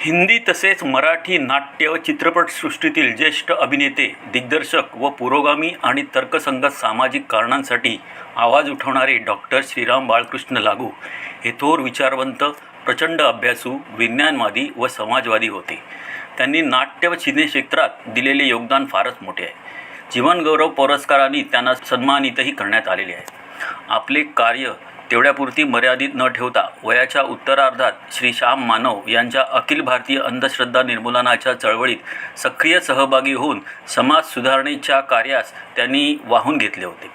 हिंदी तसेच मराठी नाट्य व चित्रपटसृष्टीतील ज्येष्ठ अभिनेते, दिग्दर्शक व पुरोगामी आणि तर्कसंगत सामाजिक कारणांसाठी आवाज उठवणारे डॉक्टर श्रीराम बाळकृष्ण लागू हे थोर विचारवंत, प्रचंड अभ्यासू, विज्ञानवादी व समाजवादी होते. त्यांनी नाट्य व सिनेक्षेत्रात दिलेले योगदान फारच मोठे आहे. जीवनगौरव पुरस्कारांनी त्यांना सन्मानितही करण्यात आलेले आहे. आपले कार्य तेवढ्यापुरती मर्यादित न ठेवता वयाच्या उत्तरार्धात श्री श्याम मानव यांच्या अखिल भारतीय अंधश्रद्धा निर्मूलनाच्या चळवळीत सक्रिय सहभागी होऊन समाज सुधारणेच्या कार्यास त्यांनी वाहून घेतले होते.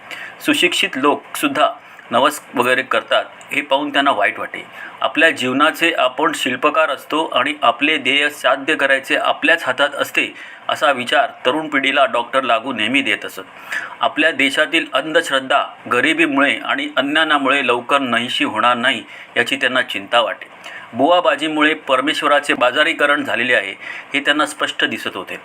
सुशिक्षित लोकसुद्धा नवस वगैरे करतात हे पाहून त्यांना वाईट वाटे. आपल्या जीवनाचे आपण शिल्पकार असतो आणि आपले ध्येय साध्य करायचे आपल्याच हातात असते असा विचार तरुण पिढीला डॉक्टर लागू नेहमी देत असत. आपल्या देशातील अंधश्रद्धा गरिबीमुळे आणि अज्ञानामुळे लवकर नाहीशी होणार नाही याची त्यांना चिंता वाटे. बुवाबाजीमुळे परमेश्वराचे बाजारीकरण झालेले आहे हे त्यांना स्पष्ट दिसत होते.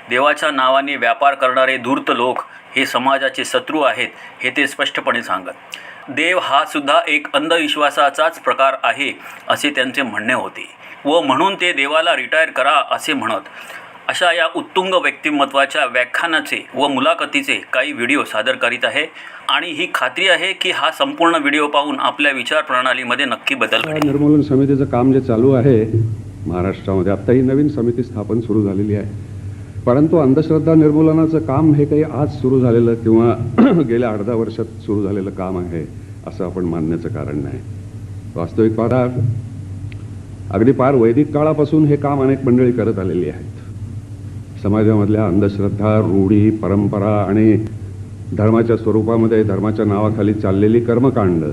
देवाच्या नावाने व्यापार करणारे धूर्त लोक हे समाजाचे शत्रू आहेत हे ते स्पष्टपणे सांगत. देव हा सुद्धा एक अंधविश्वासाचाच प्रकार आहे असे त्यांचे म्हणणे होते व म्हणून ते देवाला रिटायर करा असे म्हणत. अशा या उत्तुंग व्यक्तिमत्वाच्या व्याख्यानाचे व मुलाखतीचे काही व्हिडिओ सादर करीत आहे आणि ही खात्री आहे की हा संपूर्ण व्हिडिओ पाहून आपल्या विचार प्रणालीमध्ये नक्की बदल घडेल. निर्मूलन समितीचं काम जे चालू आहे महाराष्ट्रामध्ये, आता ही नवीन समिती स्थापन सुरू झालेली आहे. परंतु अंधश्रद्धा निर्मूलनाचं काम हे काही आज सुरू झालेलं किंवा गेल्या अर्ध्या वर्षात सुरू झालेलं काम आहे असं आपण मानण्याचं कारण नाही. वास्तविक पाहता अगदी पार वैदिक काळापासून हे काम अनेक मंडळी करत आलेली आहेत. समाजामधल्या अंधश्रद्धा, रूढी, परंपरा आणि धर्माच्या स्वरूपामध्ये धर्माच्या नावाखाली चाललेली कर्मकांड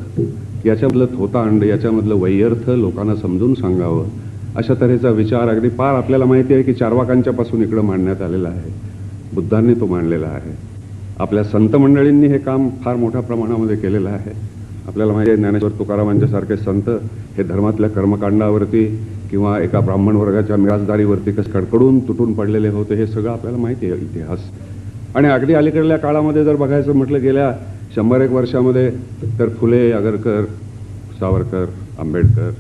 याच्यामधलं थोतांड, याच्यामधलं वैयर्थ लोकांना समजून सांगावं अशा तऱ्हेचा विचार अगदी पार आपल्याला माहिती आहे की चार्वाकांच्या पासून इकडं मांडण्यात आलेला आहे. बुद्धांनी तो मांडलेला आहे. आपल्या संत मंडळींनी हे काम फार मोठ्या प्रमाणामध्ये केलेलं आहे. आपल्याला माहिती आहे ज्ञानेश्वर तुकारामांच्यासारखे संत हे धर्मातल्या कर्मकांडावरती किंवा एका ब्राह्मण वर्गाच्या मिराजदारीवरती कसं कडकडून तुटून पडलेले होते हे सगळं आपल्याला माहिती आहे इतिहास. आणि अगदी अलीकडल्या काळामध्ये जर बघायचं म्हटलं गेल्या 100-1 वर्षामध्ये तर फुले, आगरकर, सावरकर, आंबेडकर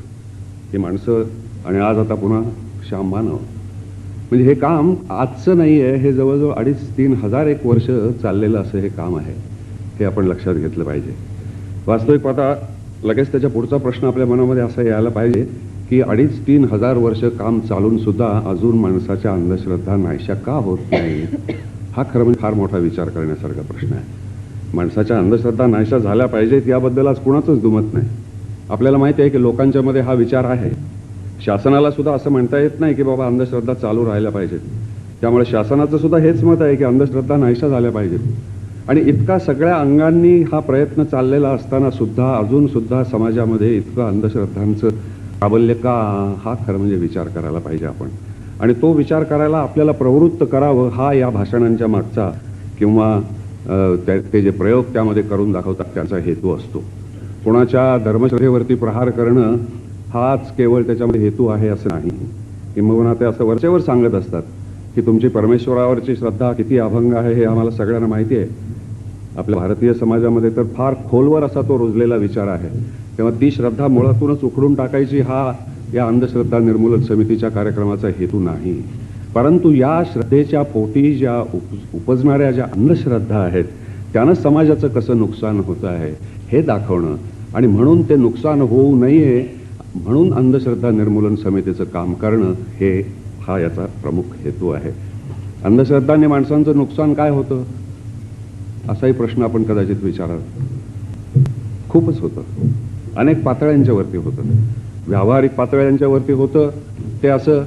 ही माणसं आणि आज आता पुन्हा श्याम मानव, म्हणजे हे काम आजचं नाही आहे. हे जवळजवळ 2,500-3 हजार एक वर्ष चाललेलं असं हे काम आहे. हे आपण लक्षात घेतलं पाहिजे. वास्तविक आता लगेच त्याच्या पुढचा प्रश्न आपल्या मनामध्ये असा यायला पाहिजे की 2,500-3 हजार वर्ष काम चालून सुद्धा अजून माणसाच्या अंधश्रद्धा नाहीशा का होत नाही? हा खरं म्हणजे फार मोठा विचार करण्यासारखा प्रश्न आहे. माणसाच्या अंधश्रद्धा नाहीशा झाल्या पाहिजेत याबद्दल आज कुणाचंच दुमत नाही. आपल्याला माहिती आहे की लोकांच्या मध्ये हा विचार आहे. शासनाला सुद्धा असं म्हणता येत नाही की बाबा अंधश्रद्धा चालू राहायला पाहिजेत. त्यामुळे शासनाचं सुद्धा हेच मत आहे की अंधश्रद्धा नाहीशा झाल्या पाहिजेत. आणि इतका सगळ्या अंगांनी हा प्रयत्न चाललेला असताना सुद्धा अजून सुद्धा समाजामध्ये इतकं अंधश्रद्धांचं प्राबल्य का? हा खरं म्हणजे विचार करायला पाहिजे आपण. आणि तो विचार करायला आपल्याला प्रवृत्त करावं हा या भाषणांच्या मागचा किंवा ते जे प्रयोग त्यामध्ये करून दाखवतात त्यांचा हेतू असतो. कोणाच्या धर्मश्रद्धेवरती प्रहार करणं हाच केवळ त्याच्यामध्ये हेतू आहे असं नाही. किंबहुना ते असं वरचेवर सांगत असतात की तुमची परमेश्वरावरची श्रद्धा किती अभंग आहे हे आम्हाला सगळ्यांना माहिती आहे. आपल्या भारतीय समाजामध्ये तर फार खोलवर असा तो रुजलेला विचार आहे. तेव्हा ती श्रद्धा मुळातूनच उखडून टाकायची हा या अंधश्रद्धा निर्मूलन समितीच्या कार्यक्रमाचा हेतू नाही. परंतु या श्रद्धेच्या पोटी ज्या उपजणाऱ्या ज्या अंधश्रद्धा आहेत त्यानं समाजाचं कसं नुकसान होतं आहे हे दाखवणं आणि म्हणून ते नुकसान होऊ नये म्हणून अंधश्रद्धा निर्मूलन समितीचं काम करणं हे हा याचा प्रमुख हेतू आहे. अंधश्रद्धाने माणसांचं नुकसान काय होतं असाही प्रश्न आपण कदाचित विचाराल. खूपच होतं. अनेक पातळ्यांच्या वरती होतं. व्यावहारिक पातळ्यांच्या वरती होतं ते असं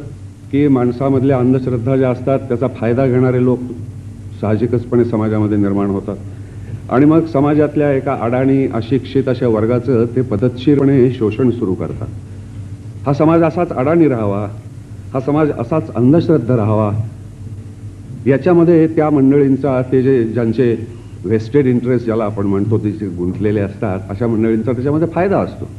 की माणसामधल्या अंधश्रद्धा ज्या असतात त्याचा फायदा घेणारे लोक साहजिकचपणे समाजामध्ये निर्माण होतात. आणि मग समाजातल्या एका अडाणी अशिक्षित अशा वर्गाचं ते पद्धतशीरपणे शोषण सुरू करतात. हा समाज असाच अडाणी राहावा, हा समाज असाच अंधश्रद्धा राहावा याच्यामध्ये त्या मंडळींचा ते ज्यांचे व्हेस्टेड इंटरेस्ट ज्याला आपण म्हणतो ते जे गुंतलेले असतात अशा मंडळींचा त्याच्यामध्ये फायदा असतो.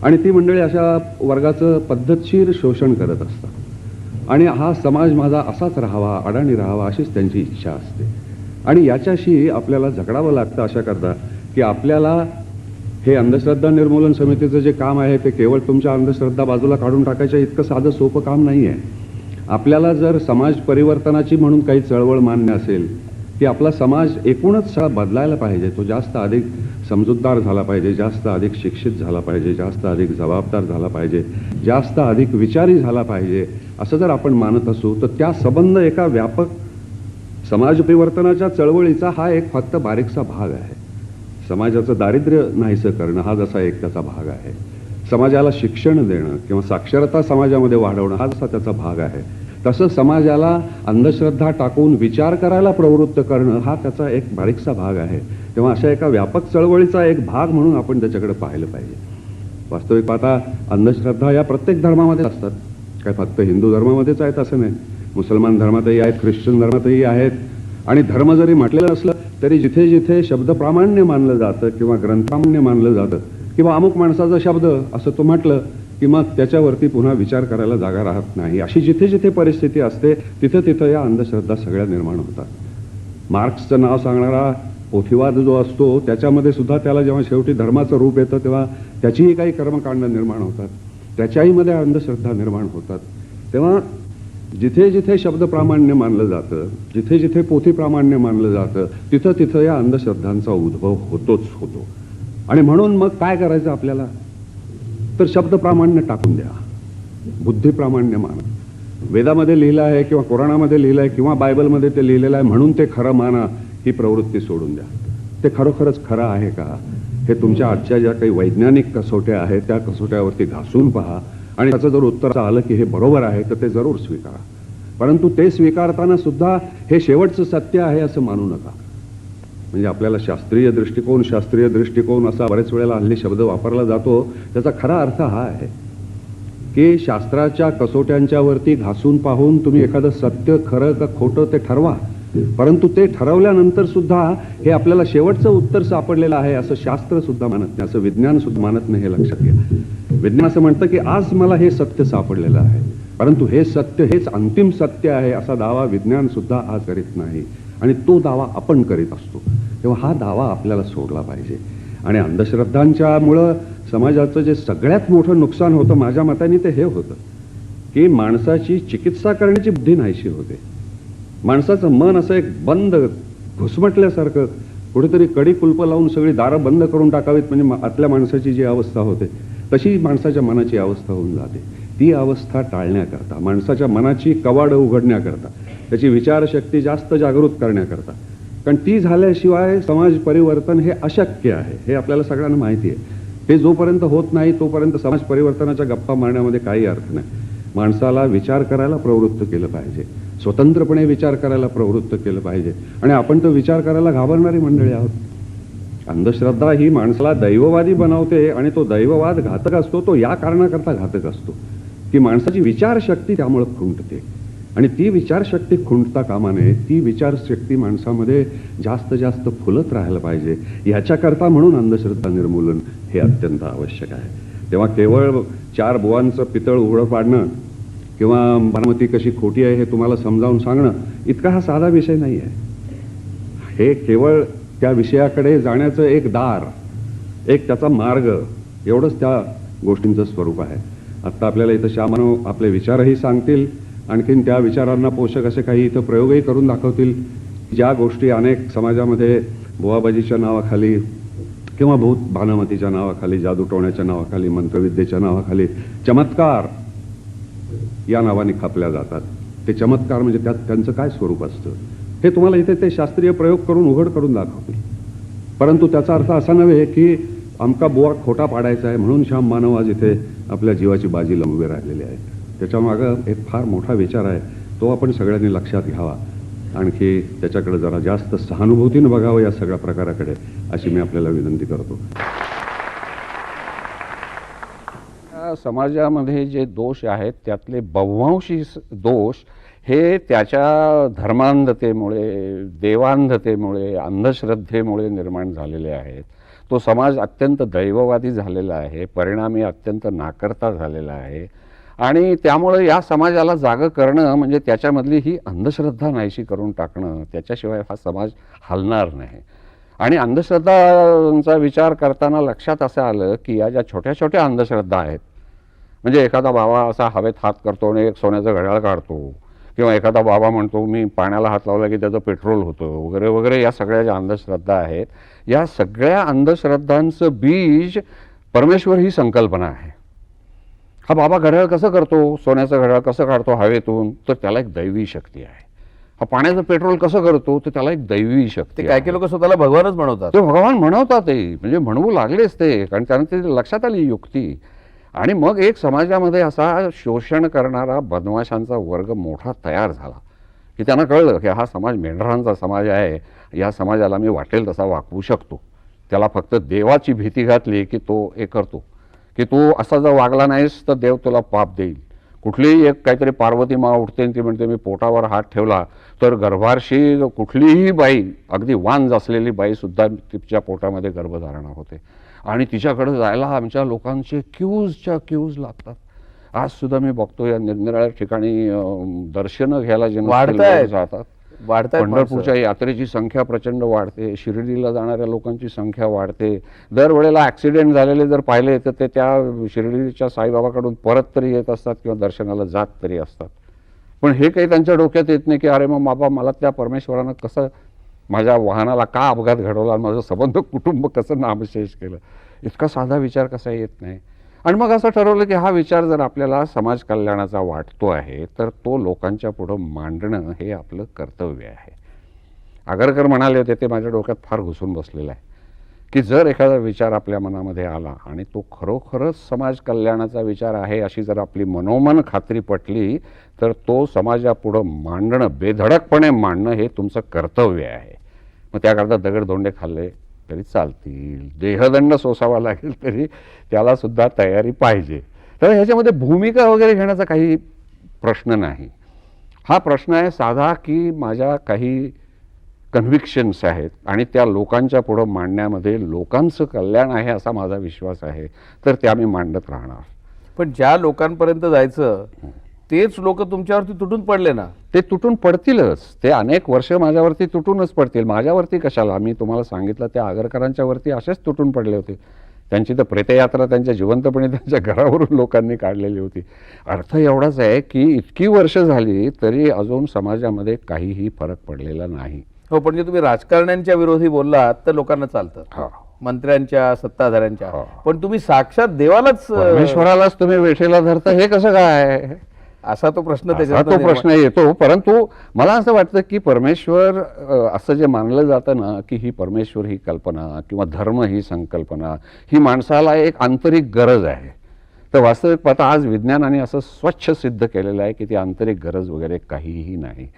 आणि ती मंडळी अशा वर्गाचं पद्धतशीर शोषण करत असतात. आणि हा समाज माझा असाच राहावा, अडाणी राहावा अशीच त्यांची इच्छा असते. आणि याच्याशी आपल्याला झगडावं लागतं अशा करता की आपल्याला हे अंधश्रद्धा निर्मूलन समितीचं जे काम आहे ते केवळ तुमच्या अंधश्रद्धा बाजूला काढून टाकायचं इतकं साधं सोपं काम नाही आहे. आपल्याला जर समाज परिवर्तनाची म्हणून काही चळवळ मान्य असेल की आपला समाज एकूणच सगळा बदलायला पाहिजे, तो जास्त अधिक समजूतदार झाला पाहिजे, जास्त अधिक शिक्षित झाला पाहिजे, जास्त अधिक जबाबदार झाला पाहिजे, जास्त अधिक विचारी झाला पाहिजे, असं जर आपण मानत असू तर त्या संबंध एका व्यापक समाज परिवर्तनाच्या चळवळीचा हा एक फक्त बारीकसा भाग आहे. समाजाचं दारिद्र्य नाहीसं करणं हा जसा एक त्याचा भाग आहे, समाजाला शिक्षण देणं किंवा साक्षरता समाजामध्ये वाढवणं हा जसा त्याचा भाग आहे, तसं समाजाला अंधश्रद्धा टाकून विचार करायला प्रवृत्त करणं हा त्याचा एक बारीकसा भाग आहे. तेव्हा अशा एका व्यापक चळवळीचा एक भाग म्हणून आपण त्याच्याकडे पाहिलं पाहिजे. वास्तविक पाहता अंधश्रद्धा या प्रत्येक धर्मामध्ये असतात, काय फक्त हिंदू धर्मामध्येच आहेत असं नाही, मुसलमान धर्मातही आहेत, ख्रिश्चन धर्मातही आहेत. आणि धर्म जरी म्हटलेलं असलं तरी जिथे जिथे शब्द प्रामाण्य मानलं जातं किंवा ग्रंथामान्य मानलं जातं किंवा अमुक माणसाचा शब्द असं तो म्हटलं की मग त्याच्यावरती पुन्हा विचार करायला जागा राहत नाही. अशी जिथे जिथे परिस्थिती असते तिथं तिथं या अंधश्रद्धा सगळ्या निर्माण होतात. मार्क्सचं नाव सांगणारा पोथीवाद जो असतो त्याच्यामध्ये सुद्धा त्याला जेव्हा शेवटी धर्माचं रूप येतं तेव्हा त्याचीही काही कर्मकांड निर्माण होतात, त्याच्याही मध्ये अंधश्रद्धा निर्माण होतात. तेव्हा जिथे जिथे शब्द प्रामाण्य मानलं जातं, जिथे जिथे पोथी प्रामाण्य मानलं जातं तिथं तिथं या अंधश्रद्धांचा उद्भव होतोच होतो. आणि म्हणून मग काय करायचं आपल्याला तर शब्द प्रामाण्य टाकून द्या, बुद्धी प्रामाण्य माना. वेदामध्ये लिहिलं आहे किंवा कुराणामध्ये लिहिलं आहे किंवा बायबलमध्ये ते लिहिलेलं आहे म्हणून ते खरं माना ही प्रवृत्ती सोडून द्या. ते खरोखरच खरं आहे का हे तुमच्या आजच्या ज्या काही वैज्ञानिक कसोट्या आहेत त्या कसोट्यावरती घासून पहा आणि त्याचं जर उत्तर आलं की हे बरोबर आहे तर ते जरूर स्वीकारा. परंतु ते स्वीकारताना सुद्धा हे शेवटचं सत्य आहे असं मानू नका. म्हणजे आपल्याला शास्त्रीय दृष्टिकोन असा बरेच वेळेला हल्ली शब्द वापरला जातो, त्याचा खरा अर्थ हा आहे की शास्त्राच्या कसोट्यांच्या वरती घासून पाहून तुम्ही एखादं सत्य खरं का खोटं ते ठरवा, परंतु ते ठरवल्यानंतर सुद्धा हे आपल्याला शेवटचं उत्तर सापडलेलं आहे असं शास्त्र सुद्धा मानत नाही, असं विज्ञान सुद्धा मानत नाही. हे लक्षात घ्या. विज्ञान असं म्हणतं की आज मला हे सत्य सापडलेलं आहे, परंतु हे सत्य हेच अंतिम सत्य आहे असा दावा विज्ञान सुद्धा आज करीत नाही आणि तो दावा आपण करीत असतो. तेव्हा हा दावा आपल्याला सोडला पाहिजे. आणि अंधश्रद्धांच्यामुळं समाजाचं जे सगळ्यात मोठं नुकसान होतं माझ्या मताने ते हे होतं की माणसाची चिकित्सा करण्याची बुद्धी नाहीशी होते. माणसाचं मन असं एक बंद घुसमटल्यासारखं कुठेतरी कडी कुलप लावून सगळी दारं बंद करून टाकावीत म्हणजे आतल्या माणसाची जी अवस्था होते तशी माणसाच्या मनाची अवस्था होऊन जाते. ती अवस्था टाळण्याकरता, माणसाच्या मनाची कवाडं उघडण्याकरता, त्याची विचारशक्ती जास्त जागृत करण्याकरता, कारण ती झाल्याशिवाय समाज परिवर्तन हे अशक्य आहे हे आपल्याला सगळ्यांना माहिती आहे. हे जोपर्यंत होत नाही तोपर्यंत समाज परिवर्तनाच्या गप्पा मारण्यामध्ये काही अर्थ नाही. माणसाला विचार करायला प्रवृत्त केलं पाहिजे, स्वतंत्रपणे विचार करायला प्रवृत्त केलं पाहिजे. आणि आपण तर विचार करायला घाबरणारी मंडळी आहोत. अंधश्रद्धा ही माणसाला दैववादी बनवते आणि तो दैववाद घातक असतो. तो या कारणाकरता घातक असतो की माणसाची विचारशक्ती त्यामुळे खुंटते आणि ती विचारशक्ती खुंटता कामा नये. ती विचारशक्ती माणसामध्ये जास्त जास्त फुलत राहायला पाहिजे. याच्याकरता म्हणून अंधश्रद्धा निर्मूलन हे अत्यंत आवश्यक आहे. तेव्हा केवळ 4 बुवांचं पितळ उघडं पाडणं किंवा बारामती कशी खोटी आहे हे तुम्हाला समजावून सांगणं इतका हा साधा विषय नाही आहे. हे केवळ त्या विषयाकडे जाण्याचं एक दार, एक त्याचा मार्ग एवढंच त्या गोष्टींचं स्वरूप आहे. आत्ता आपल्याला इथं श्यामानो आपले विचारही सांगतील, आणखीन त्या विचारांना पोषक असे काही इथं प्रयोगही करून दाखवतील. ज्या गोष्टी अनेक समाजामध्ये बुवाबाजीच्या नावाखाली किंवा भूत भानामतीच्या नावाखाली, जादूटोण्याच्या नावाखाली, मंत्रविद्येच्या नावाखाली चमत्कार या नावाने खपल्या जातात. ते चमत्कार म्हणजे त्यात त्यांचं काय स्वरूप असतं हे तुम्हाला इथे ते शास्त्रीय प्रयोग करून उघड करून दाखवतील. परंतु त्याचा अर्थ असा नव्हे की आमका बुवा खोटा पाडायचा आहे म्हणून श्याम मानव आज इथे आपल्या जीवाची बाजी लावून उभे राहिलेले आहेत. त्याच्यामागं एक फार मोठा विचार आहे, तो आपण सगळ्यांनी लक्षात घ्यावा. आणखी त्याच्याकडे जरा जास्त सहानुभूतीनं बघावं या सगळ्या प्रकाराकडे अशी मी आपल्याला विनंती करतो. समाजामध्ये जे दोष आहेत त्यातले बहुवांशी दोष हे त्याच्या धर्मांधतेमुळे, देवांधतेमुळे, अंधश्रद्धेमुळे निर्माण झालेले आहेत. तो समाज अत्यंत दैववादी झालेला आहे, परिणामी अत्यंत नाकर्ता झालेला आहे आणि त्यामुळे या समाजाला जागं करणं म्हणजे त्याच्यामधली ही अंधश्रद्धा नाहीशी करून टाकणं, त्याच्याशिवाय हा समाज हलणार नाही. आणि अंधश्रद्धांचा विचार करताना लक्षात असं आलं की या ज्या छोट्या छोट्या अंधश्रद्धा आहेत, म्हणजे एखादा बाबा असा हवेत हात करतो आणि एक सोन्याचं घड्याळ काढतो, किंवा एखादा बाबा म्हणतो मी पाण्याला हात लावला की त्याचं पेट्रोल होतं वगैरे वगैरे, या सगळ्या ज्या अंधश्रद्धा आहेत, या सगळ्या अंधश्रद्धांचं बीज परमेश्वर ही संकल्पना आहे. हा बाबा घड्याळ कसं करतो, सोन्याचं घड्याळ कसं काढतो हवेतून, तर त्याला एक दैवी शक्ती आहे. हा पाण्याचं पेट्रोल कसं करतो, तर त्याला एक दैवी शक्ती ते काही लोक स्वतःला भगवानच म्हणवतात. ते भगवान म्हणवतात, ते म्हणजे म्हणवू लागलेच ते, कारण त्यांना ते लक्षात आली युक्ती. आणि मग एक समाजामध्ये असा शोषण करणारा बदमाशांचा वर्ग मोठा तयार झाला की त्यांना कळलं की हा समाज मेंढरांचा समाज आहे, या समाजाला मी वाटेल तसा वागवू शकतो. त्याला फक्त देवाची भीती घातली की तो हे करतो, की तू असा जर वागला नाहीस तर देव तुला पाप देईल. कुठलीही एक काहीतरी पार्वती मा उठते आणि ती म्हणते मी पोटावर हात ठेवला तर गर्भाशी कुठलीही बाई, अगदी वांज असलेली बाईसुद्धा तिच्या पोटामध्ये गर्भधारणा होते. आणि तिच्याकडे जायला आमच्या लोकांचे क्यूजच्या क्यूज लागतात. आज सुद्धा मी बघतो या निरनिराळ्या ठिकाणी दर्शनं घ्यायला जे जातात, पंढरपूरच्या यात्रेची संख्या प्रचंड वाढते, शिर्डीला जाणाऱ्या लोकांची संख्या वाढते. दरवेळेला ॲक्सिडेंट झालेले जर पाहिले तर ते त्या शिर्डीच्या साईबाबाकडून परत तरी येत असतात किंवा दर्शनाला जात तरी असतात. पण हे काही त्यांच्या डोक्यात येत नाही की अरे मग बाबा मला त्या परमेश्वरानं कसं, माझ्या वाहनाला का अपघात घडवला, माझं संबंध कुटुंब कसं नामशेष केलं, इतका साधा विचार कसा येत नाही. आणि मग असं ठरवलं की हा विचार जर आपल्याला समाज कल्याणाचा वाटतो आहे तर तो लोकांच्या पुढं मांडणं हे आपलं कर्तव्य आहे. आगरकर म्हणाले होते, ते माझ्या डोक्यात फार घुसून बसलेलं आहे, की जर एखादा विचार आपल्या मनामध्ये आला आणि तो खरोखरच समाज कल्याणाचा विचार आहे अशी जर आपली मनोमन खात्री पटली तर तो समाजापुढं मांडणं, बेधडकपणे मांडणं हे तुमचं कर्तव्य आहे. मग त्याकरता दगडधोंडे खाल्ले तरी चालतील, देहदंड सोसावा लागेल तरी त्याला सुद्धा तयारी पाहिजे. तर ह्याच्यामध्ये भूमिका वगैरे घेण्याचा काही प्रश्न नाही. हा प्रश्न आहे साधा की माझ्या काही कन्व्हिक्शन्स आहेत आणि त्या लोकांच्या पुढं मांडण्यामध्ये लोकांचं कल्याण आहे असा माझा विश्वास आहे, तर त्या मी मांडत राहणार. पण ज्या लोकांपर्यंत जायचं तेच लोक तुमच्यावरती तुटून पडले ना. ते तुटून पडतीलच, ते अनेक वर्ष माझ्यावरती तुटूनच पडतील. माझ्यावरती कशाला, मी तुम्हाला सांगितलं त्या आगरकरांच्या वरती असेच तुटून पडले होते. त्यांची तर प्रेतयात्रा त्यांच्या जिवंतपणे त्यांच्या घरावरून लोकांनी काढलेली होती. अर्थ एवढाच आहे की इतकी वर्ष झाली तरी अजून समाजामध्ये काहीही फरक पडलेला नाही. हो, पण जे तुम्ही राजकारण्यांच्या विरोधी बोललात तर लोकांना चालतं, हा, मंत्र्यांच्या, सत्ताधाऱ्यांच्या. हो. पण तुम्ही साक्षात देवालाच, परमेश्वरालाच तुम्ही वेठेला धरता, हे कसं काय, असा तो प्रश्न असा त्याच्यात तो प्रश्न येतो. परंतु मला असं वाटतं की परमेश्वर असं जे मानलं जातं ना की ही परमेश्वर ही कल्पना किंवा धर्म ही संकल्पना ही माणसाला एक आंतरिक गरज आहे. तर वास्तविक पाहता आज विज्ञानाने असं स्वच्छ सिद्ध केलेलं आहे की ती आंतरिक गरज वगैरे काहीही नाही.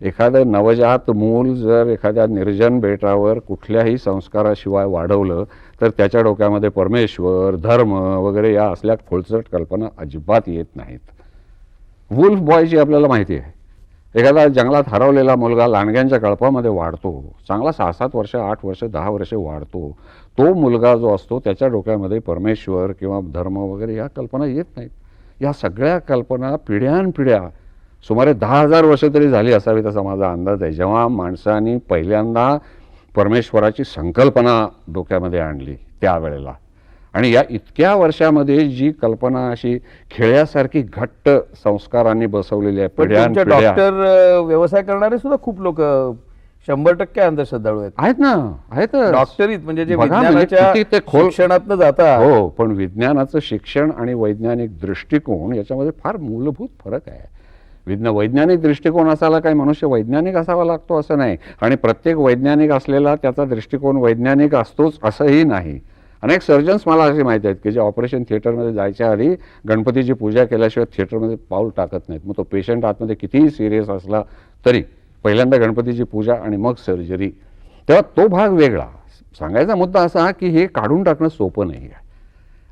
एखादं नवजात मूल जर एखाद्या निर्जन बेटावर कुठल्याही संस्काराशिवाय वाढवलं तर त्याच्या डोक्यामध्ये परमेश्वर, धर्म वगैरे या असल्या खोलचट कल्पना अजिबात येत नाहीत. वुल्फ बॉय जी आपल्याला माहिती आहे, एखादा जंगलात हरवलेला मुलगा लांडग्यांच्या कळपामध्ये वाढतो, चांगला 6-7 वर्ष, 8 वर्ष, 10 वर्ष वाढतो. तो मुलगा जो असतो त्याच्या डोक्यामध्ये परमेश्वर किंवा धर्म वगैरे या कल्पना येत नाहीत. या सगळ्या कल्पना पिढ्यानपिढ्या सुमारे 10,000 वर्ष तरी झाली असावीत असा माझा अंदाज आहे, जेव्हा माणसाने पहिल्यांदा परमेश्वराची संकल्पना डोक्यामध्ये आणली त्यावेळेला. आणि या इतक्या वर्षामध्ये जी कल्पना अशी खेळ्यासारखी घट्ट संस्कारांनी बसवलेली आहे, पिढ्यानपिढ्या. डॉक्टर व्यवसाय करणारे सुद्धा खूप लोक 100% अंधश्रद्धाळू आहेत ना, आहेत डॉक्टरीत, म्हणजे जे बघा, विज्ञानाच्या किती ते खोल शिक्षणातनं जातात. हो, पण विज्ञानाचं शिक्षण आणि वैज्ञानिक दृष्टिकोन याच्यामध्ये फार मूलभूत फरक आहे. वैज्ञानिक दृष्टिकोन असायला काही मनुष्य वैज्ञानिक असावा लागतो असं नाही, आणि प्रत्येक वैज्ञानिक असलेला त्याचा दृष्टिकोन वैज्ञानिक असतोच असंही नाही. अनेक सर्जन्स मला असे माहिती आहेत की जे ऑपरेशन थिएटरमध्ये जायच्या आधी गणपतीची पूजा केल्याशिवाय थिएटरमध्ये पाऊल टाकत नाहीत. मग तो पेशंट आतमध्ये कितीही सिरियस असला तरी पहिल्यांदा गणपतीची पूजा आणि मग सर्जरी. तेव्हा तो भाग वेगळा. सांगायचा मुद्दा असा की हे काढून टाकणं सोपं नाही आहे.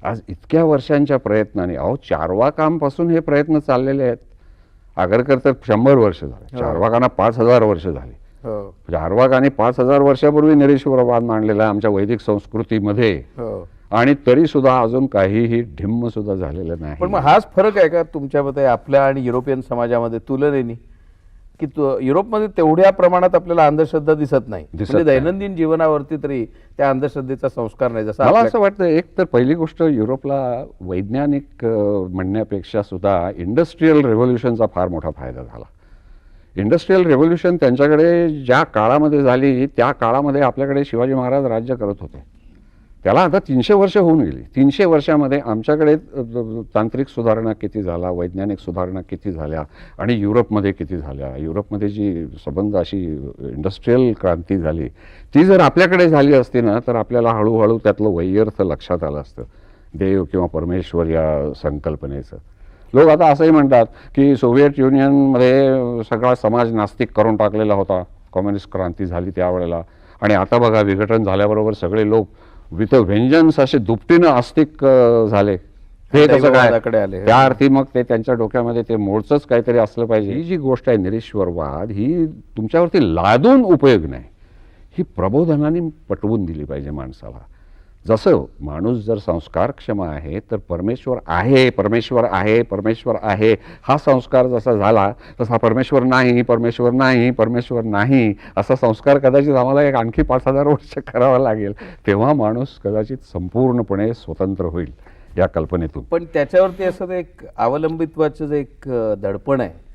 आज इतक्या वर्षांच्या प्रयत्नाने, चार्वाकांपासून हे प्रयत्न चाललेले आहेत. आगरकर तर 100 वर्ष झाले, चार्वाकांना 5,000 वर्ष झाली. चार्वाकांनी 5,000 वर्षापूर्वी निरीश्वरवाद मांडलेला आहे आमच्या वैदिक संस्कृतीमध्ये, आणि तरी सुद्धा अजून काहीही ढिम्म सुद्धा झालेलं नाही. पण मग हाच फरक आहे का तुमच्या मते आपल्या आणि युरोपियन समाजामध्ये तुलनेने? की युरोपमध्ये तेवढ्या प्रमाणात आपल्याला अंधश्रद्धा दिसत नाही. दिसत म्हणजे नाही. दैनंदिन जीवनावरती तरी त्या अंधश्रद्धेचा संस्कार नाही. जसा मला आपल्या- असं वाटतं, एक तर पहिली गोष्ट, युरोपला वैज्ञानिक म्हणण्यापेक्षा सुद्धा इंडस्ट्रीयल रेव्होल्युशनचा फार मोठा फायदा झाला. इंडस्ट्रीयल रेव्होल्युशन त्यांच्याकडे ज्या काळामध्ये झाली, त्या काळामध्ये आपल्याकडे शिवाजी महाराज राज्य करत होते. त्याला आता 300 वर्ष होऊन गेली. 300 वर्षामध्ये आमच्याकडे तांत्रिक सुधारणा किती झाला, वैज्ञानिक सुधारणा किती झाल्या आणि युरोपमध्ये किती झाल्या. युरोपमध्ये जी संबंध अशी इंडस्ट्रीयल क्रांती झाली, ती जर आपल्याकडे झाली असती ना, तर आपल्याला हळूहळू त्यातलं वैयर्थ लक्षात आलं असतं, देव किंवा परमेश्वर या संकल्पनेचं. लोक आता असंही म्हणतात की सोव्हिएट युनियनमध्ये सगळा समाज नास्तिक करून टाकलेला होता, कम्युनिस्ट क्रांती झाली त्यावेळेला, आणि आता बघा विघटन झाल्याबरोबर सगळे लोक विथ व्हेंजन्स असे दुपटीनं आस्तिक झाले. हे कसं दैववादाकडे काय? आले. त्या अर्थी मग ते त्यांच्या डोक्यामध्ये ते मूळचंच काहीतरी असलं पाहिजे. ही जी गोष्ट आहे निरीश्वरवाद, ही तुमच्यावरती लादून उपयोग नाही, ही प्रबोधनाने पटवून दिली पाहिजे माणसाला. जसं माणूस जर संस्कारक्षम आहे तर परमेश्वर आहे, परमेश्वर आहे, परमेश्वर आहे हा संस्कार जसा झाला, तसा परमेश्वर नाही, परमेश्वर नाही, परमेश्वर नाही असा संस्कार कदाचित आम्हाला एक आणखी 5000 वर्ष करावा लागेल. तेव्हा माणूस कदाचित संपूर्णपणे स्वतंत्र होईल या कल्पनेतून. पण त्याच्यावरती असं ते एक अवलंबित्वाचं जे एक दडपण आहे,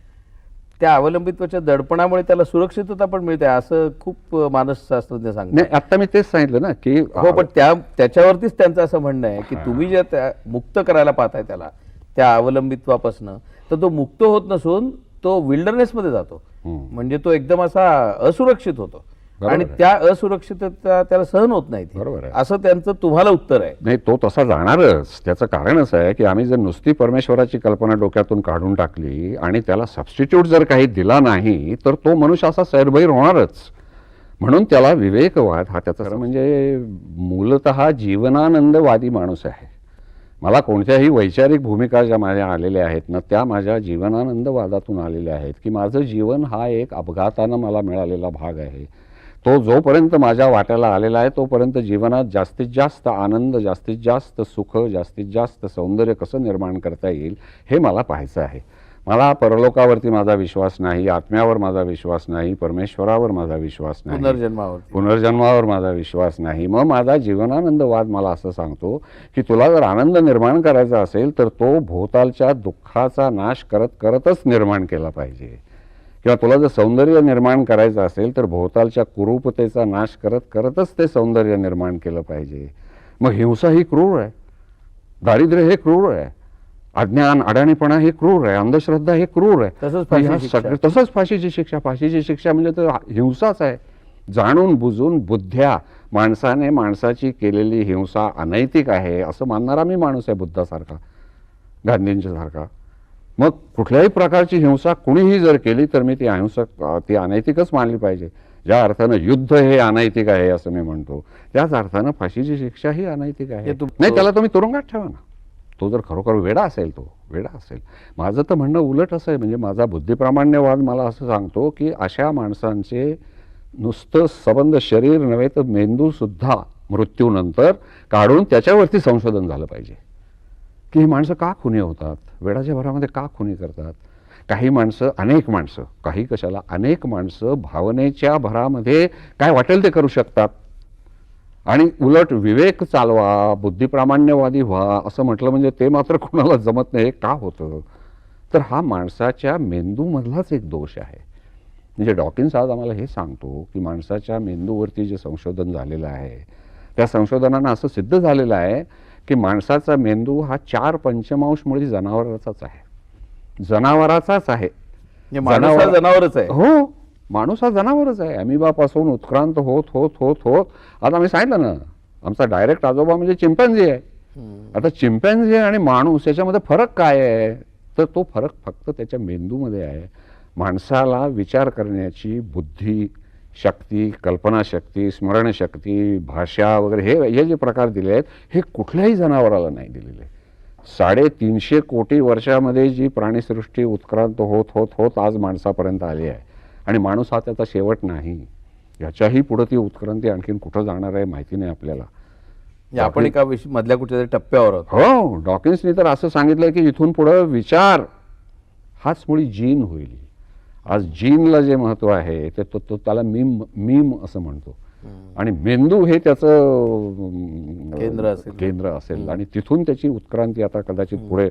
त्या अवलंबित्वाच्या दडपणामुळे त्याला सुरक्षितता पण मिळते असं खूप मानसशास्त्रज्ञ सांगतात. नाही, आता मी तेच सांगितलं ना की हो, पण त्याच्यावरतीच त्यांचं असं म्हणणं आहे की तुम्ही जे मुक्त करायला पाहताय त्याला, त्या अवलंबित्वापासनं, तर तो मुक्त होत नसून तो विल्डरनेसमध्ये जातो. म्हणजे तो एकदम असा असुरक्षित होतो आणि त्या असुरक्षितता त्याला सहन होत नाही ती. बरोबर आहे. असं त्यांचं तुम्हाला उत्तर आहे. नाही, तो तसा जाणारच. त्याचं कारण असं आहे की आम्ही जर नुसती परमेश्वराची कल्पना डोक्यातून काढून टाकली आणि त्याला सबस्टिट्यूट जर काही दिला नाही, तर तो मनुष्य असा सैरभैर होणारच. म्हणून त्याला विवेकवाद हा त्याचा म्हणजे मूलतः जीवनानंदवादी माणूस आहे. मला कोणत्याही वैचारिक भूमिका ज्या माझ्या आलेल्या आहेत ना, त्या माझ्या जीवनानंदवादातून आलेल्या आहेत की माझं जीवन हा एक अपघातानं मला मिळालेला भाग आहे. तो जोपर्यंत माझ्या वाट्याला आलेला आहे तोपर्यंत जीवनात जास्तीत जास्त आनंद, जास्तीत जास्त सुख, जास्तीत जास्त सौंदर्य कसं निर्माण करता येईल हे मला पाहायचं आहे. मला परलोकावरती माझा विश्वास नाही, आत्म्यावर माझा विश्वास नाही, परमेश्वरावर माझा विश्वास नाही, पुनर्जन्मावर माझा विश्वास नाही. मग माझा जीवनानंदवाद मला असं सांगतो की तुला जर आनंद निर्माण करायचा असेल तर तो भोवतालच्या दुःखाचा नाश करत करतच निर्माण केला पाहिजे. किंवा तुला जर सौंदर्य निर्माण करायचं असेल तर भोवतालच्या कुरूपतेचा नाश करत करतच ते सौंदर्य निर्माण केलं पाहिजे. मग हिंसा ही क्रूर आहे, दारिद्र्य हे क्रूर आहे, अज्ञान अडाणीपणा हे क्रूर आहे, अंधश्रद्धा हे क्रूर आहे. तसंच फाशीची शिक्षा. फाशीची शिक्षा म्हणजे तर हिंसाच आहे. जाणून बुजून बुद्ध्या माणसाने माणसाची केलेली हिंसा अनैतिक आहे असं मानणारा मी माणूस आहे, बुद्धासारखा, गांधींच्या सारखा. मग कुठल्याही प्रकारची हिंसा कुणीही जर केली तर मी ती अनैतिकच मानली पाहिजे. ज्या अर्थानं युद्ध हे अनैतिक आहे असं मी म्हणतो, त्याच अर्थानं फाशीची शिक्षा ही अनैतिक आहे. नाही, त्याला तुम्ही तुरुंगात ठेवा ना. तो जर खरोखर वेडा असेल, तो वेडा असेल. माझं तर म्हणणं उलट असं आहे, म्हणजे माझा बुद्धिप्रामाण्यवाद मला असं सांगतो की अशा माणसांचे नुसतं सबंध शरीर नव्हे तर मेंदूसुद्धा मृत्यूनंतर काढून त्याच्यावरती संशोधन झालं पाहिजे की ही माणसं का खुनी होतात, वेडाच्या भरामध्ये का खुनी करतात. काही माणसं, अनेक माणसं, काही कशाला अनेक माणसं भावनेच्या भरामध्ये काय वाटेल ते करू शकतात आणि उलट विवेक चालवा, बुद्धिप्रामाण्यवादी व्हा असं म्हटलं म्हणजे ते मात्र कुणाला जमत नाही. का होतं तर हा माणसाच्या मेंदूमधलाच एक दोष आहे. म्हणजे डॉकिन्स आज आम्हाला हे सांगतो की माणसाच्या मेंदूवरती जे संशोधन झालेलं आहे त्या संशोधनानं असं सिद्ध झालेलं आहे की माणसाचा मेंदू हा 4/5 मुळे जनावराचाच आहे. जनावराचाच आहे. जनावरच आहे. हो, माणूस हा जनावरच आहे. अमिबापासून उत्क्रांत होत होत होत होत आता आम्ही सांगितलं ना, आमचा डायरेक्ट आजोबा म्हणजे चिंपॅन्झी आहे. आता चिंपॅन्झी आणि माणूस याच्यामध्ये फरक काय आहे तर तो फरक फक्त त्याच्या मेंदूमध्ये आहे. माणसाला विचार करण्याची बुद्धी शक्ती, कल्पनाशक्ती, स्मरणशक्ती, भाषा वगैरे हे जे प्रकार दिले आहेत हे कुठल्याही जनावराला नाही दिलेले. 350 कोटी वर्षामध्ये जी प्राणीसृष्टी उत्क्रांत होत होत होत आज माणसापर्यंत आली आहे आणि माणूस हा त्याचा शेवट नाही. याच्याही पुढे ती उत्क्रांती आणखीन कुठं जाणार आहे माहिती नाही आपल्याला. आपण एका मधल्या कुठल्या टप्प्यावर आहोत. हो, डॉकिन्सनी तर असं सांगितलंय की इथून पुढे विचार हाच मुळी जीन होईल आज जीनला जे महत्त्व आहे ते तो त्याला मीम असं म्हणतो. आणि मेंदू हे त्याचं केंद्र असेल आणि तिथून त्याची उत्क्रांती आता कदाचित पुढे,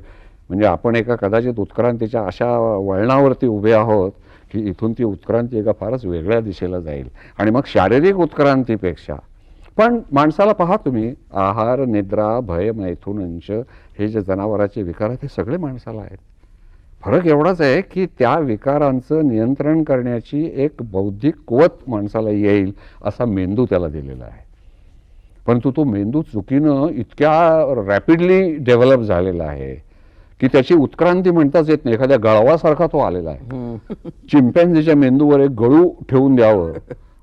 म्हणजे आपण एका कदाचित उत्क्रांतीच्या अशा वळणावरती उभे आहोत की इथून ती उत्क्रांती एका फारच वेगळ्या दिशेला जाईल. आणि मग शारीरिक उत्क्रांतीपेक्षा पण माणसाला पहा तुम्ही, आहार, निद्रा, भय, मैथुनंच हे जे जनावराचे विकार आहेत ते सगळे माणसाला आहेत. फरक एवढाच आहे की त्या विकारांचं नियंत्रण करण्याची एक बौद्धिक कुवत माणसाला येईल असा मेंदू त्याला दिलेला आहे. परंतु तो मेंदू चुकीनं इतक्या रॅपिडली डेव्हलप झालेला आहे की त्याची उत्क्रांती म्हणताच येत नाही. एखाद्या गळवासारखा तो आलेला आहे. चिंपॅन्झीच्या मेंदूवर एक गळू ठेवून द्यावं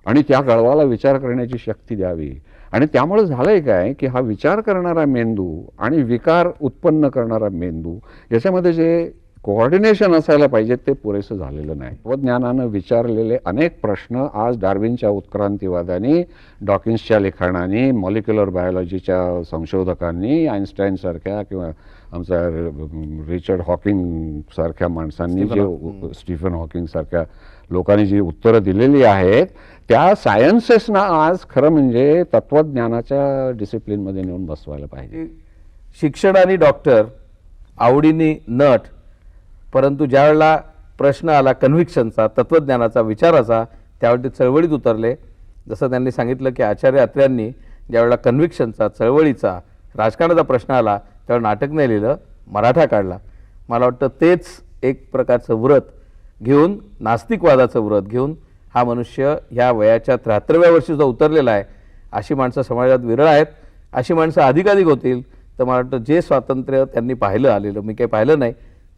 आणि त्या गळवाला विचार करण्याची शक्ती द्यावी. आणि त्यामुळे झालंय काय की हा विचार करणारा मेंदू आणि विकार उत्पन्न करणारा मेंदू याच्यामध्ये जे कोऑर्डिनेशन असायला पाहिजे ते पुरेसं झालेलं नाही. तत्वज्ञानानं विचारलेले अनेक प्रश्न आज डार्विनच्या उत्क्रांतीवादानी, डॉकिन्सच्या लिखाणाने, मॉलिक्युलर बायोलॉजीच्या संशोधकांनी, आईन्स्टाईनसारख्या किंवा आमचा रिचर्ड हॉकिंग सारख्या माणसांनी स्टीफन हॉकिंग सारख्या लोकांनी जी उत्तरं दिलेली आहेत त्या सायन्सेसना आज खरं म्हणजे तत्वज्ञानाच्या डिसिप्लिनमध्ये नेऊन बसवायला पाहिजे. शिक्षण आणि डॉक्टर आवडीने नट, परंतु ज्यावेळेला प्रश्न आला कन्व्हिक्शनचा, तत्वज्ञानाचा, विचाराचा, त्यावेळी ते चळवळीत उतरले. जसं त्यांनी सांगितलं की आचार्य अत्र्यांनी ज्यावेळेला कन्व्हिक्शनचा, चळवळीचा, राजकारणाचा प्रश्न आला त्यावेळेला नाटक नाही लिहिलं, मराठा काढला. मला वाटतं तेच एक प्रकारचं व्रत घेऊन, नास्तिकवादाचं व्रत घेऊन हा मनुष्य ह्या वयाच्या 73व्या वर्षी सुद्धा उतरलेला आहे. अशी माणसं समाजात विरळ आहेत. अशी माणसं अधिकाधिक होतील तर मला वाटतं जे स्वातंत्र्य त्यांनी पाहिलं आलेलं, मी काही पाहिलं नाही,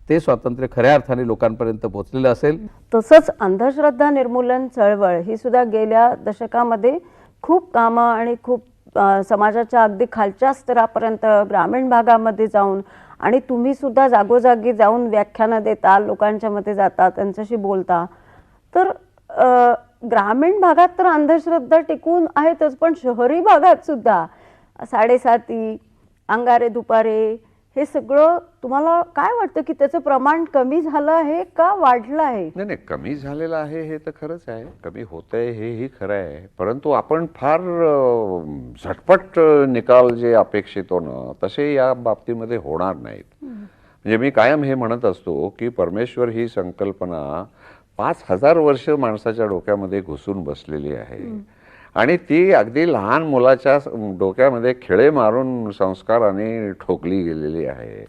ते स्वातंत्र्य खऱ्या अर्थाने लोकांपर्यंत पोहोचलेलं असेल. तसंच अंधश्रद्धा निर्मूलन चळवळ ही सुद्धा गेल्या दशकामध्ये खूप कामं आणि खूप समाजाच्या अगदी खालच्या स्तरापर्यंत ग्रामीण भागामध्ये जाऊन, आणि तुम्ही सुद्धा जागोजागी जाऊन व्याख्यानं देता, लोकांच्या मध्ये जाता, त्यांच्याशी बोलता. तर ग्रामीण भागात तर अंधश्रद्धा टिकून आहेतच, पण शहरी भागात सुद्धा साडेसाती, अंगारे दुपारे, हे सगळं तुम्हाला काय वाटतं की त्याचं प्रमाण कमी झालं आहे का वाढलं आहे? नाही, कमी झालेलं आहे हे तर खरंच आहे, कमी होतंय हेही खरं आहे. परंतु आपण फार झटपट निकाल जे अपेक्षित ना तसे या बाबतीमध्ये होणार नाहीत. म्हणजे मी कायम हे म्हणत असतो की परमेश्वर ही संकल्पना 5000 वर्ष माणसाच्या डोक्यामध्ये घुसून बसलेली आहे आणि ती अगदी लहान मुलाच्या डोक्यामध्ये खिळे मारून संस्काराने ठोकली गेलेली आहे.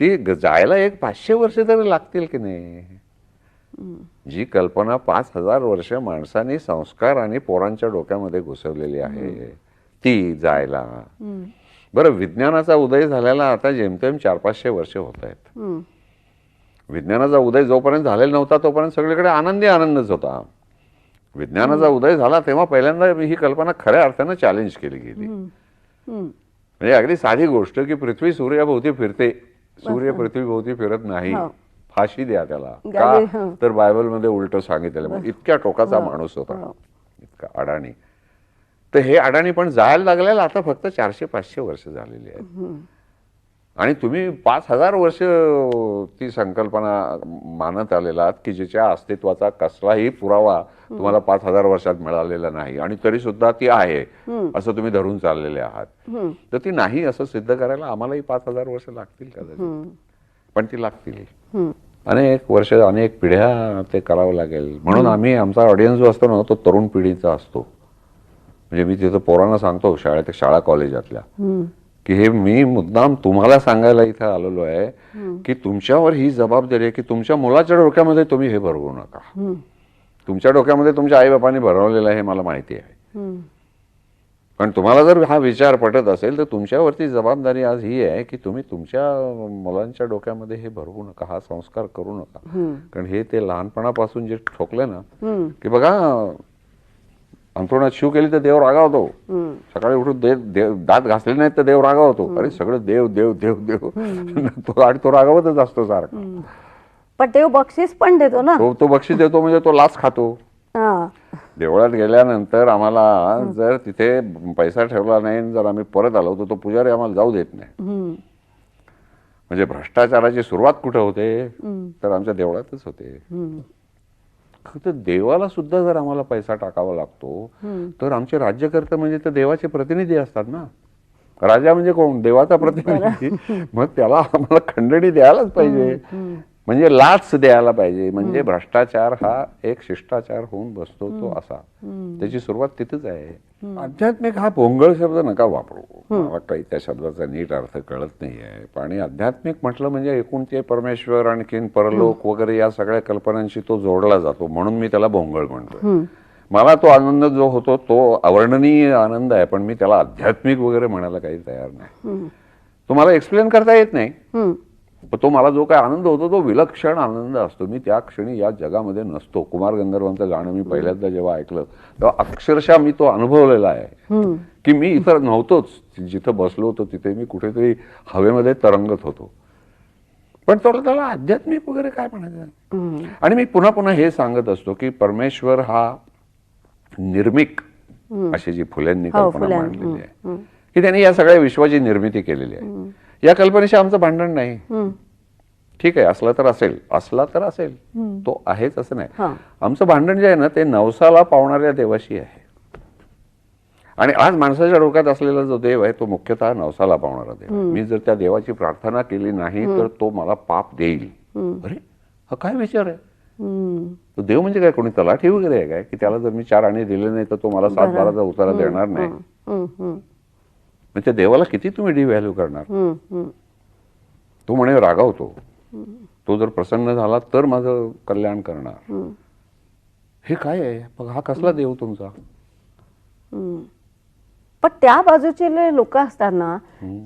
ती जायला एक 500 वर्ष तरी लागतील की नाही. जी कल्पना 5000 वर्ष माणसाने संस्कार आणि पोरांच्या डोक्यामध्ये घुसवलेली आहे ती जायला. बरं, विज्ञानाचा उदय झालेला आता जेमतेम 400-500 वर्ष होत आहेत. विज्ञानाचा उदय जोपर्यंत झालेला नव्हता तोपर्यंत सगळीकडे आनंदी आनंदच होता. विज्ञानाचा उदय झाला तेव्हा पहिल्यांदा ही कल्पना खऱ्या अर्थानं चॅलेंज केली गेली. म्हणजे अगदी साधी गोष्ट की पृथ्वी सूर्याभोवती फिरते, सूर्य पृथ्वीभोवती फिरत नाही, फाशी द्या त्याला. का तर बायबलमध्ये उलट सांगितलेलं. इतक्या टोकाचा माणूस होता, इतका अडाणी. तर हे अडाणी पण जायला लागलेलं आता फक्त 400-500 वर्ष झालेली आहेत. आणि तुम्ही 5000 वर्ष ती संकल्पना मानत आलेला की जिच्या अस्तित्वाचा कसलाही पुरावा तुम्हाला 5000 वर्षात मिळालेला नाही आणि तरी सुद्धा ती आहे असं तुम्ही धरून चाललेले आहात. तर ती नाही असं सिद्ध करायला आम्हालाही 5000 वर्ष लागतील कदाचित, पण ती लागतील. अनेक वर्ष, अनेक पिढ्या ते करावं लागेल. म्हणून आम्ही, आमचा ऑडियन्स जो असतो ना तो तरुण पिढीचा असतो. म्हणजे मी तिथं पोरांना सांगतो शाळा कॉलेजातल्या की हे मी मुद्दाम तुम्हाला सांगायला इथं आलेलो आहे की तुमच्यावर ही जबाबदारी आहे की तुमच्या मुलाच्या डोक्यामध्ये तुम्ही हे भरवू नका. तुमच्या डोक्यामध्ये तुमच्या आईबापांनी भरवलेलं आहे हे मला माहिती आहे, पण तुम्हाला जर हा विचार पटत असेल तर तुमच्यावरती जबाबदारी आज ही आहे की तुम्ही तुमच्या मुलांच्या डोक्यामध्ये हे भरवू नका, हा संस्कार करू नका. कारण हे ते लहानपणापासून जे ठोकले ना की बघा अंथरुणात शिव केली तर देव रागावतो, सकाळी उठून दात घासले नाहीत तर देव रागावतो. अरे सगळं देव देव देव देव तो रागावतच असतो सारखा. पण देव बक्षीस पण देतो ना. तो बक्षीस देतो म्हणजे तो लाच खातो. देवळात गेल्यानंतर आम्हाला जर तिथे पैसा ठेवला नाही, जर आम्ही परत आलो तर तो पुजारी आम्हाला जाऊ देत नाही. म्हणजे भ्रष्टाचाराची सुरुवात कुठे होते तर आमच्या देवळातच होते. तर देवाला सुद्धा जर आम्हाला पैसा टाकावा लागतो तर आमचे राज्यकर्ते म्हणजे तर देवाचे प्रतिनिधी असतात ना. राजा म्हणजे कोण? देवाचा प्रतिनिधी. मग त्याला आम्हाला खंडणी द्यायलाच पाहिजे, म्हणजे लाच द्यायला पाहिजे. म्हणजे भ्रष्टाचार हा एक शिष्टाचार होऊन बसतो तो असा. त्याची सुरुवात तिथेच आहे. आध्यात्मिक हा भोंगळ शब्द नका वापरू, मला काही त्या शब्दाचा नीट अर्थ कळत नाहीये. आणि आध्यात्मिक म्हटलं म्हणजे एकूण ते परमेश्वर, आणखीन परलोक वगैरे या सगळ्या कल्पनांशी तो जोडला जातो, म्हणून मी त्याला भोंगळ म्हणतो. मला तो आनंद जो होतो तो अवर्णनीय आनंद आहे, पण मी त्याला आध्यात्मिक वगैरे म्हणायला काही तयार नाही. तुम्हाला एक्सप्लेन करता येत नाही, पण तो मला जो काय आनंद होतो तो विलक्षण आनंद असतो. मी त्या क्षणी या जगामध्ये नसतो. कुमार गंधर्वांचं गाणं मी पहिल्यांदा जेव्हा ऐकलं तेव्हा अक्षरशः मी तो अनुभवलेला आहे की मी इथं नव्हतोच. जिथं बसलो होतो तिथे मी कुठेतरी हवेमध्ये तरंगत होतो. पण त्याला आध्यात्मिक वगैरे काय म्हणायचं. आणि मी पुन्हा पुन्हा हे सांगत असतो की परमेश्वर हा निर्मिक, अशी जी फुल्यांनी कल्पना मांडलेली आहे की त्यांनी या सगळ्या विश्वाची निर्मिती केलेली आहे. या कल्पनेशी आमचं भांडण नाही. ठीक आहे, असला तर असेल, तो आहेच असं नाही. आमचं भांडण जे आहे ना ते नवसाला पावणाऱ्या देवाशी आहे. आणि आज माणसाच्या डोक्यात असलेला जो देव आहे तो मुख्यतः नवसाला पावणारा देव. मी जर त्या देवाची प्रार्थना केली नाही तर तो मला पाप देईल. अरे हा काय विचार आहे. तो देव म्हणजे काय, कोणी तलाठी वगैरे आहे काय की त्याला जर मी 4 आणे दिले नाही तर तो मला 7 बाराचा उतारा देणार नाही. मग त्या देवाला किती तुम्ही डिव्हॅल्यू करणार. तो म्हणे रागावतो, तो जर प्रसन्न झाला तर माझं कल्याण करणार. हे काय आहे. मग हा कसला देव तुमचा. पण त्या बाजूचे लोक असतात ना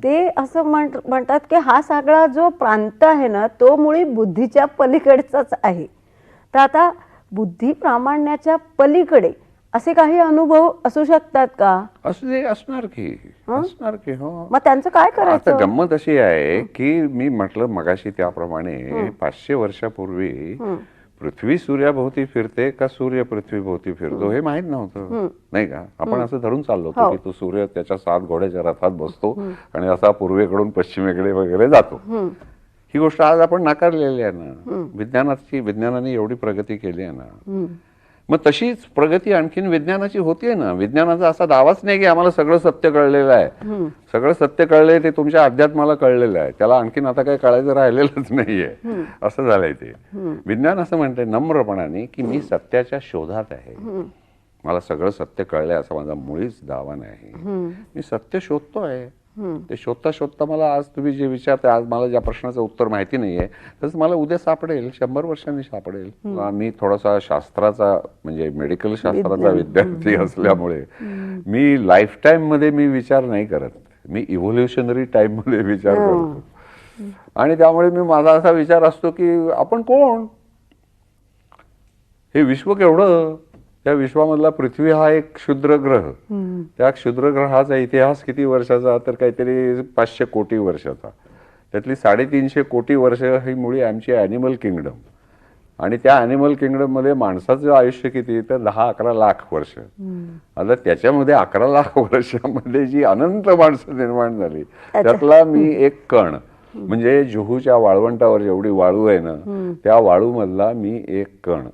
ते असं म्हणतात की हा सगळा जो प्रांत आहे ना तो मुळी बुद्धीच्या पलीकडचाच आहे. तर आता बुद्धी प्रामाण्याच्या पलीकडे असे काही अनुभव असू शकतात का. असणार की हो. मग त्यांचं काय करायचं. आता गंमत अशी आहे की मी म्हटलं मगाशी त्याप्रमाणे 500 वर्षापूर्वी पृथ्वी सूर्याभोवती फिरते का सूर्य पृथ्वीभोवती फिरतो हे माहित नव्हतं, नाही का. आपण असं धरून चाललो होतो की तो सूर्य त्याच्या 7 घोड्याच्या रथात बसतो आणि असा पूर्वेकडून पश्चिमेकडे वगैरे जातो. ही गोष्ट आज आपण नाकारलेली आहे ना. विज्ञानाने एवढी प्रगती केली आहे ना. मग तशीच प्रगती आणखीन विज्ञानाची होतीये ना. विज्ञानाचा असा दावाच नाही की आम्हाला सगळं सत्य कळलेलं आहे. सगळं सत्य कळलंय ते तुमच्या अध्यात्माला कळलेलं आहे, त्याला आणखीन आता काही कळायचं राहिलेलंच नाहीये, असं झालंय ते. विज्ञान असं म्हणतंय नम्रपणाने की मी सत्याच्या शोधात आहे, मला सगळं सत्य कळलंय असा माझा मुळीच दावा नाही. मी सत्य शोधतोय. ते शोधता शोधता मला आज तुम्ही जे विचारताय, आज मला ज्या प्रश्नाचं उत्तर माहिती नाहीये तसं मला उद्या सापडेल, 100 वर्षांनी सापडेल. मी थोडासा शास्त्राचा म्हणजे मेडिकल शास्त्राचा विद्यार्थी असल्यामुळे मी लाईफ टाईम मध्ये मी विचार नाही करत, मी इव्होल्युशनरी टाइम मध्ये विचार करतो. आणि त्यामुळे मी माझा असा विचार असतो की आपण कोण, हे विश्व केवढं, त्या विश्वामधला पृथ्वी हा एक क्षुद्र ग्रह, त्या क्षुद्र ग्रहाचा इतिहास किती वर्षाचा, तर काहीतरी 500 कोटी वर्षाचा. त्यातली 350 कोटी वर्ष ही मुळी आमची ॲनिमल किंगडम. आणि त्या ॲनिमल किंगडम मध्ये माणसाचं आयुष्य किती, तर 10-11 लाख वर्ष. आता त्याच्यामध्ये 11 लाख वर्षामध्ये जी अनंत माणसं निर्माण झाली त्यातला मी एक कण, म्हणजे जुहूच्या वाळवंटावर जेवढी वाळू आहे ना त्या वाळू मधला मी एक कण.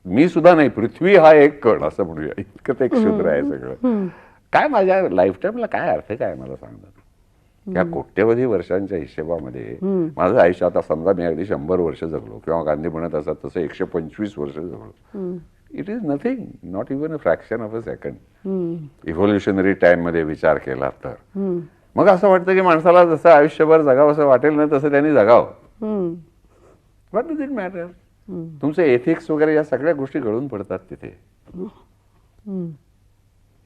मी सुद्धा नाही, पृथ्वी हा एक कण असं म्हणूया, इतकं ते क्षुद्र आहे सगळं. काय माझ्या लाईफ टाईमला काय अर्थ काय मला सांगतात. त्या कोट्यवधी वर्षांच्या हिशेबामध्ये माझं आयुष्य, आता समजा मी अगदी 100 वर्ष जगलो किंवा गांधी म्हणत असतात तसं 125 वर्ष जगलो, it is nothing, not even a fraction of a second evolutionary time मध्ये विचार केला तर. मग असं वाटतं की माणसाला जसं आयुष्यभर जगावं असं वाटेल ना तसं त्यांनी जगावं. What does it matter. तुमचे एथिक्स वगैरे या सगळ्या गोष्टी गळून पडतात तिथे.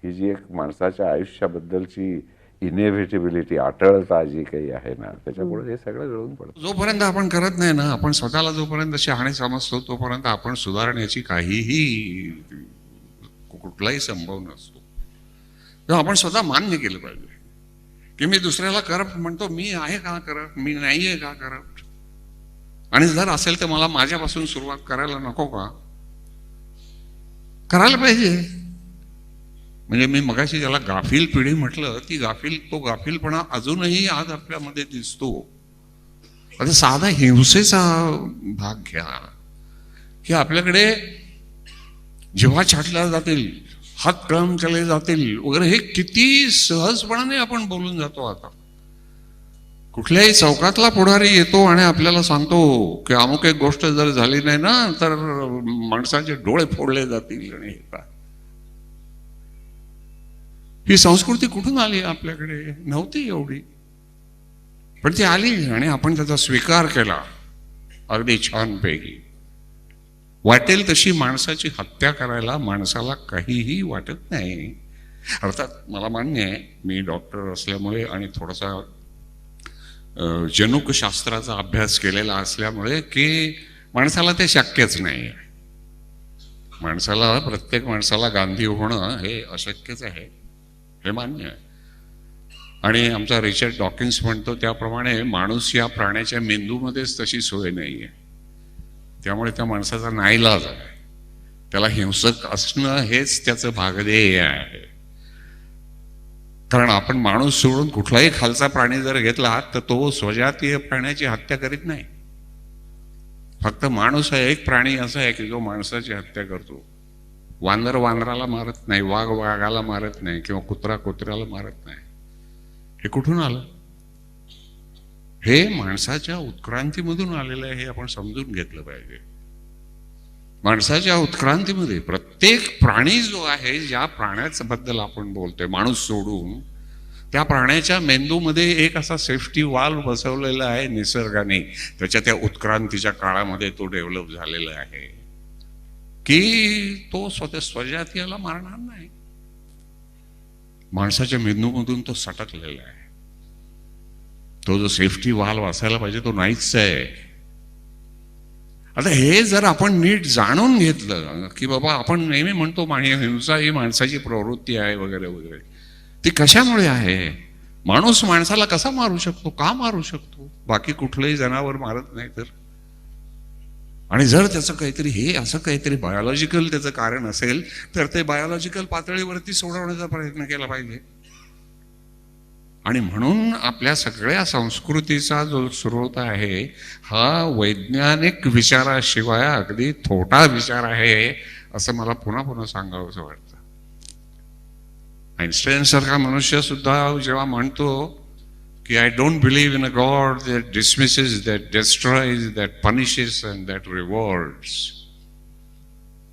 ही जी एक माणसाच्या आयुष्याबद्दलची इनेव्हिटेबिलिटी, अटळता जी काही आहे ना, त्याच्यामुळे हे सगळं गळून पडतं. जोपर्यंत आपण करत नाही ना, आपण स्वतःला जोपर्यंत शहाणे समजतो तोपर्यंत आपण सुधारण्याची काहीही कुठलाही संभव नसतो. तेव्हा आपण स्वतः मान्य केलं पाहिजे की मी दुसऱ्याला करप्ट म्हणतो, मी आहे का करप्ट, मी नाही आहे का करप्ट, आणि जर असेल तर मला माझ्यापासून सुरुवात करायला नको का. करायला पाहिजे. म्हणजे मी मगाशी ज्याला गाफील पिढी म्हटलं, ती तो गाफीलपणा अजूनही आज आपल्यामध्ये दिसतो. आता साधा हिंसेचा भाग घ्या की आपल्याकडे जेव्हा छाटल्या जातील, हात काम केले जातील वगैरे, हे किती सहजपणाने आपण बोलून जातो. आता कुठल्याही चौकातला पुढारी येतो आणि आपल्याला सांगतो की अमुक एक गोष्ट जर झाली नाही ना तर माणसाचे डोळे फोडले जातील. आणि ही संस्कृती कुठून आली आपल्याकडे? नव्हती एवढी, पण ती आली आणि आपण त्याचा स्वीकार केला अगदी छानपैकी. वाटेल तशी माणसाची हत्या करायला माणसाला काहीही वाटत नाही. अर्थात मला मान्य आहे, मी डॉक्टर असल्यामुळे आणि थोडासा जनुकशास्त्राचा अभ्यास केलेला असल्यामुळे की माणसाला ते शक्यच नाही. प्रत्येक माणसाला गांधी होणं हे अशक्यच आहे, हे मान्य आहे. आणि आमचा रिचर्ड डॉकिन्स म्हणतो त्याप्रमाणे माणूस या प्राण्याच्या मेंदूमध्येच तशी सोय नाही आहे. त्यामुळे त्या माणसाचा नाईलाज आहे, त्याला हिंसक असणं हेच त्याचं भागधेय आहे. कारण आपण माणूस सोडून कुठलाही खालचा प्राणी जर घेतला तर तो स्वजातीय प्राण्याची हत्या करीत नाही. फक्त माणूस हा एक प्राणी असा आहे की जो माणसाची हत्या करतो. वानर वानराला मारत नाही, वाघ वाघाला मारत नाही, किंवा कुत्रा कुत्र्याला मारत नाही. हे कुठून आलं? हे माणसाच्या उत्क्रांतीमधून आलेलं आहे, हे आपण समजून घेतलं पाहिजे. माणसाच्या उत्क्रांतीमध्ये प्रत्येक प्राणी जो आहे, ज्या प्राण्याच्या बद्दल आपण बोलतोय माणूस सोडून, त्या प्राण्याच्या मेंदूमध्ये एक असा सेफ्टी वाल्व बसवलेला आहे निसर्गाने. त्याच्या त्या उत्क्रांतीच्या काळामध्ये तो डेव्हलप झालेला आहे की तो स्वतः स्वजातीयाला मारणार नाही. माणसाच्या मेंदूमधून तो सटकलेला आहे. तो जो सेफ्टी वाल्व असायला पाहिजे तो नाहीच आहे. आता हे जर आपण नीट जाणून घेतलं की बाबा, आपण नेहमी म्हणतो हिंसा ही माणसाची प्रवृत्ती आहे वगैरे वगैरे, ती कशामुळे आहे? माणूस माणसाला कसा मारू शकतो, का मारू शकतो? बाकी कुठलंही जनावर मारत नाही तर. आणि जर त्याचं काहीतरी असं काहीतरी बायोलॉजिकल त्याचं कारण असेल तर ते बायोलॉजिकल पातळीवरती सोडवण्याचा प्रयत्न केला पाहिजे. आणि म्हणून आपल्या सगळ्या संस्कृतीचा जो स्रोत आहे हा वैज्ञानिक विचाराशिवाय अगदी थोटा विचार आहे, असं मला पुन्हा पुन्हा सांगावंसं वाटतं. आईन्स्टाईन सारखा मनुष्य सुद्धा जेव्हा म्हणतो की I don't believe in a god that dismisses, that destroys, that punishes and that rewards.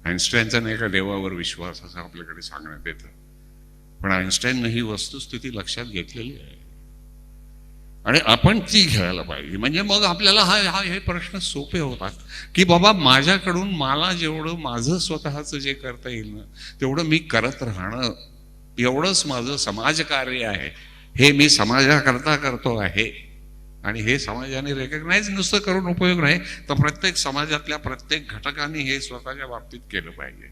आईन्स्टाईनचा नाही का देवावर विश्वास असं आपल्याकडे सांगण्यात येतं. पण आईन्स्टाईननं ही वस्तुस्थिती लक्षात घेतलेली आहे आणि आपण ती घ्यायला पाहिजे. म्हणजे मग आपल्याला हे प्रश्न सोपे होतात की बाबा, माझ्याकडून मला जेवढं माझं स्वतःचं जे करता येईल ना तेवढं मी करत राहणं, एवढंच माझं समाजकार्य आहे. हे मी समाजाकरता करतो आहे आणि हे समाजाने रेकग्नाइज नुसतं करून उपयोग नाही, तर प्रत्येक समाजातल्या प्रत्येक घटकाने हे स्वतःच्या बाबतीत केलं पाहिजे.